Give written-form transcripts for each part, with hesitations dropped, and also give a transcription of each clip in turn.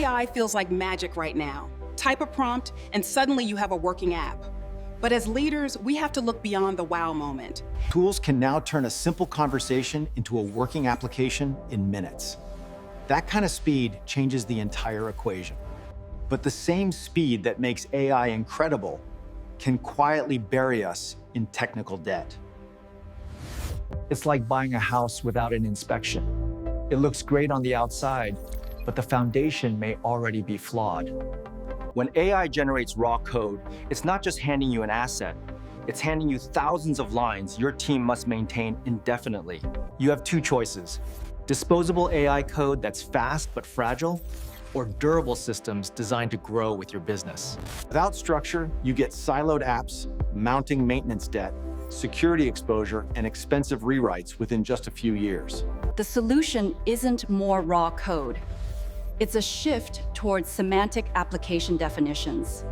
AI feels like magic right now. Type a prompt, and suddenly you have a working app. But as leaders, we have to look beyond the wow moment. Tools can now turn a simple conversation into a working application in minutes. That kind of speed changes the entire equation. But the same speed that makes AI incredible can quietly bury us in technical debt. It's like buying a house without an inspection. It looks great on the outside, but the foundation may already be flawed. When AI generates raw code, it's not just handing you an asset, it's handing you thousands of lines your team must maintain indefinitely. You have two choices: disposable AI code that's fast but fragile, or durable systems designed to grow with your business. Without structure, you get siloed apps, mounting maintenance debt, security exposure, and expensive rewrites within just a few years. The solution isn't more raw code. It's a shift towards semantic application definitions.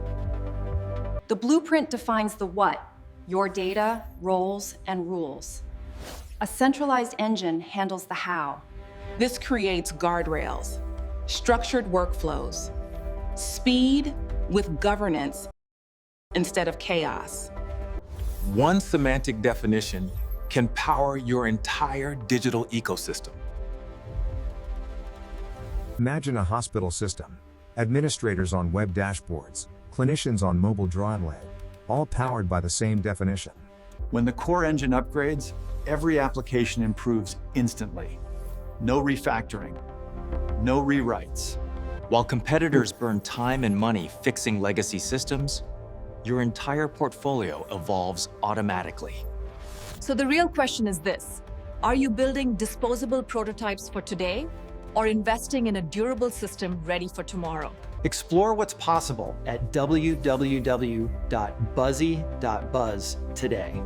The blueprint defines the what, your data, roles, and rules. A centralized engine handles the how. This creates guardrails, structured workflows, speed with governance instead of chaos. One semantic definition can power your entire digital ecosystem. Imagine a hospital system, administrators on web dashboards, clinicians on mobile drawing, all powered by the same definition. When the core engine upgrades, every application improves instantly. No refactoring, no rewrites. While competitors burn time and money fixing legacy systems, your entire portfolio evolves automatically. So the real question is this: are you building disposable prototypes for today, or investing in a durable system ready for tomorrow? Explore what's possible at www.buzzy.buzz today.